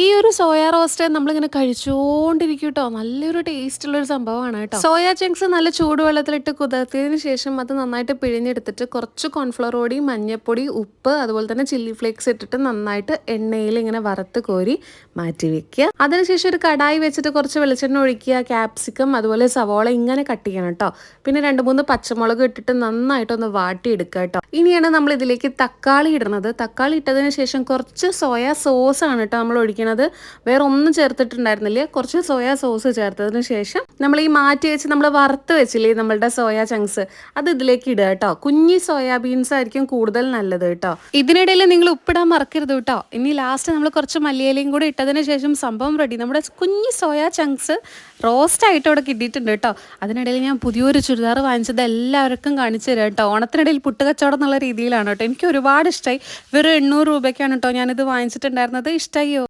ഈ ഒരു soya roast നമ്മളിങ്ങനെ കഴിച്ചുകൊണ്ടിരിക്കും കേട്ടോ. നല്ലൊരു ടേസ്റ്റുള്ളൊരു സംഭവമാണ് കേട്ടോ. സോയ ചങ്ക്സ് നല്ല ചൂടുവെള്ളത്തിലിട്ട് കുതിർത്തിയതിന് ശേഷം അത് നന്നായിട്ട് പിഴിഞ്ഞെടുത്തിട്ട് കുറച്ച് കോൺഫ്ലവർ പൊടി, മഞ്ഞൾപ്പൊടി, ഉപ്പ്, അതുപോലെ തന്നെ ചില്ലി ഫ്ലേക്സ് ഇട്ടിട്ട് നന്നായിട്ട് എണ്ണയിൽ ഇങ്ങനെ വറുത്ത് കോരി മാറ്റി വെക്കുക. അതിനുശേഷം ഒരു കടായി വെച്ചിട്ട് കുറച്ച് വെളിച്ചെണ്ണ ഒഴിക്കുക. ക്യാപ്സിക്കം അതുപോലെ സവോള ഇങ്ങനെ കട്ട് ചെയ്യണം കേട്ടോ. പിന്നെ 2-3 പച്ചമുളക് ഇട്ടിട്ട് നന്നായിട്ടൊന്ന് വാട്ടിയെടുക്കുക കേട്ടോ. ഇനിയാണ് നമ്മൾ ഇതിലേക്ക് തക്കാളി ഇടുന്നത്. തക്കാളി ഇട്ടതിന് ശേഷം കുറച്ച് സോയ സോസാണ് കേട്ടോ നമ്മൾ ഒഴിക്കുന്നത്. വേറെ ഒന്നും ചേർത്തിട്ടുണ്ടായിരുന്നില്ല. കുറച്ച് സോയ സോസ് ചേർത്തതിന് ശേഷം നമ്മൾ ഈ മാറ്റി വെച്ച് നമ്മൾ വറുത്ത് വെച്ചില്ലേ നമ്മളുടെ സോയ ചങ്ക്സ്, അത് ഇതിലേക്ക് ഇടുക കേട്ടോ. കുഞ്ഞി സോയാബീൻസ് ആയിരിക്കും കൂടുതൽ നല്ലത് കേട്ടോ. ഇതിനിടയിൽ നിങ്ങൾ ഉപ്പിടാൻ മറക്കരുത് കേട്ടോ. ഇനി ലാസ്റ്റ് നമ്മൾ കുറച്ച് മല്ലിയിലയും കൂടി ഇട്ടതിന് ശേഷം സംഭവം റെഡി. നമ്മുടെ കുഞ്ഞി സോയ ചങ്ക്സ് റോസ്റ്റ് ആയിട്ട് ഇവിടെ കിട്ടിയിട്ടുണ്ട് കേട്ടോ. അതിനിടയിൽ ഞാൻ പുതിയൊരു ചുരിദാർ വാങ്ങിച്ചത് എല്ലാവർക്കും കാണിച്ചു തരാം കേട്ടോ. ഓണത്തിനിടയിൽ പുട്ടുകച്ചവടം എന്നുള്ള രീതിയിലാണ് കേട്ടോ. എനിക്ക് ഒരുപാട് ഇഷ്ടമായി. വെറും 800 രൂപയ്ക്കാണ് കേട്ടോ ഞാനിത് വാങ്ങിച്ചിട്ടുണ്ടായിരുന്നത്. ഇഷ്ടമായോ?